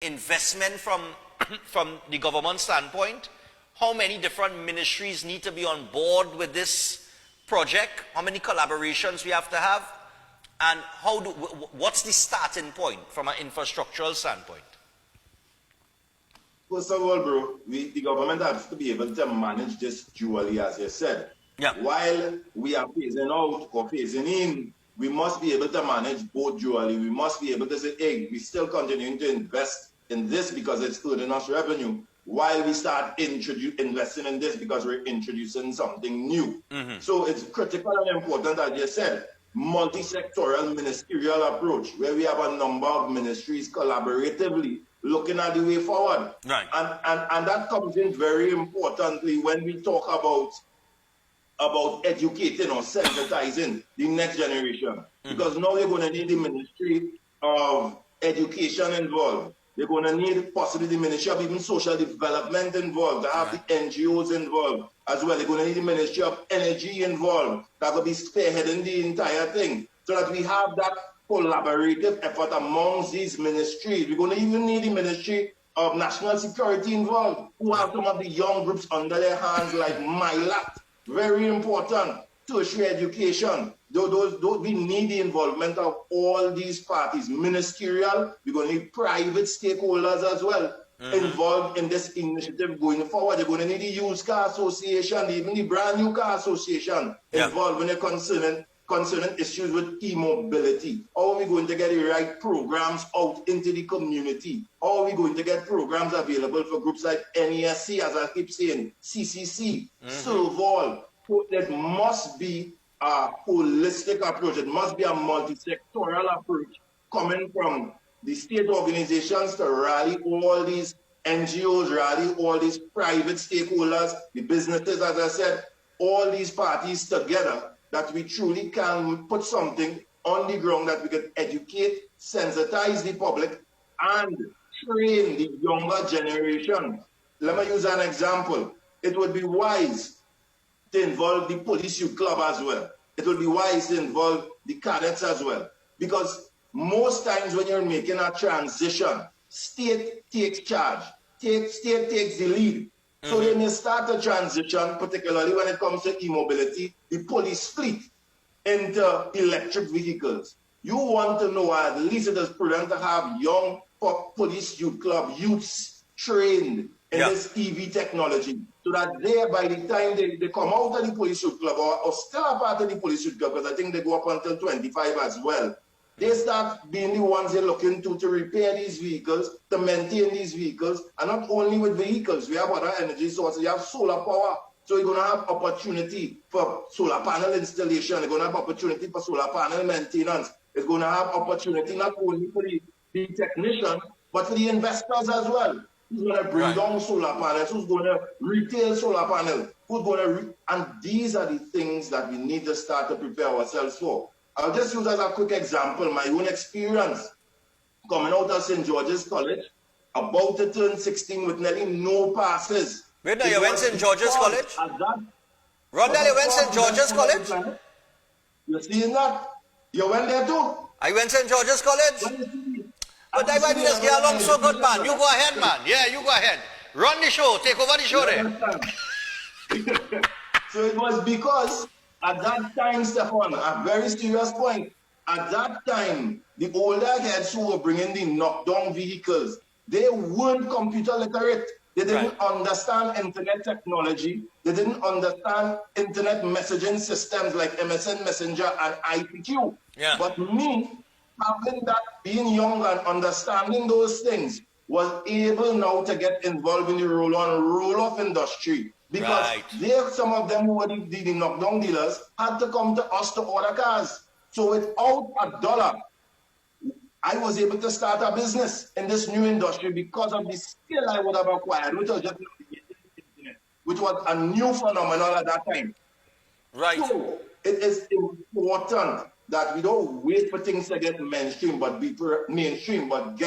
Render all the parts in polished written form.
investment from, from the government standpoint? How many different ministries need to be on board with this project? How many collaborations we have to have? And what's the starting point from an infrastructural standpoint? First of all, bro, the government has to be able to manage this dually, as you said. Yeah. While we are phasing out or phasing in, we must be able to manage both dually. We must be able to say, hey, we're still continuing to invest in this because it's earning us revenue, while we start investing in this because we're introducing something new. So it's critical and important, as you said, multi-sectoral ministerial approach, where we have a number of ministries collaboratively looking at the way forward. Right. And that comes in very importantly when we talk about educating or sensitizing the next generation. Because now we're going to need the Ministry of Education involved. They're going to need possibly the Ministry of even Social Development involved, to have the NGOs involved as well. They're going to need the Ministry of Energy involved, that will be spearheading the entire thing, so that we have that collaborative effort amongst these ministries. We're going to even need the Ministry of National Security involved, who have some of the young groups under their hands, like MILAT. Very important. Tertiary education. Those, we need the involvement of all these parties. Ministerial, we're going to need private stakeholders as well involved in this initiative going forward. They're going to need the Used Car Association, even the Brand New Car Association involved when they're concerning issues with e-mobility. How are we going to get the right programs out into the community? How are we going to get programs available for groups like NESC, as I keep saying, CCC, Serval? It must be a holistic approach. It must be a multi-sectoral approach coming from the state organizations to rally all these NGOs, rally all these private stakeholders, the businesses, as I said, all these parties together, that we truly can put something on the ground that we can educate, sensitize the public, and train the younger generation. Let me use an example. It would be wise to involve the police youth club as well. It would be wise to involve the cadets as well. Because most times when you're making a transition, state takes charge. State takes the lead. So they may start a transition, particularly when it comes to e-mobility, the police fleet into electric vehicles. You want to know, at least it is prudent to have young police youth club youths trained in this EV technology, so that they, by the time they come out of the police youth club, or still a part of the police youth club, because I think they go up until 25 as well, they start being the ones they're looking to repair these vehicles, to maintain these vehicles, and not only with vehicles, we have other energy sources. You have solar power, so you're going to have opportunity for solar panel installation, you're going to have opportunity for solar panel maintenance, it's going to have opportunity not only for the technician, but for the investors as well. Who's going to bring down solar panels? Who's going to retail solar panels? Who's going to... And these are the things that we need to start to prepare ourselves for. I'll just use as a quick example my own experience coming out of St. George's College, about to turn 16 with nearly no passes. Wait, no, you went St. George's College? Rondell, you went St. George's College? You see that? You went there too? I went St. George's College? But I might just get along so good, man. You go ahead, man. Yeah, you go ahead. Run the show. Take over the show there. So it was because at that time, Stefan, a very serious point, at that time, the older heads who were bringing the knockdown vehicles, they weren't computer literate. They didn't understand internet technology. They didn't understand internet messaging systems like MSN Messenger and IPQ. Yeah. But me, having that, being young and understanding those things, was able now to get involved in the roll-on, roll-off industry. Because some of them who were the knockdown dealers had to come to us to order cars. So without a dollar, I was able to start a business in this new industry because of the skill I would have acquired, which was just which was a new phenomenon at that time. Right. So it is important that we don't wait for things to get mainstream, but be mainstream, but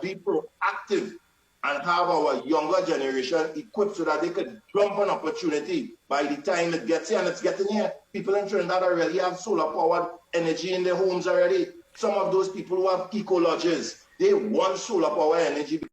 be proactive and have our younger generation equipped so that they could jump on opportunity by the time it gets here. And it's getting here. People in Trinidad already have solar-powered energy in their homes already. Some of those people who have eco-lodges, they want solar power energy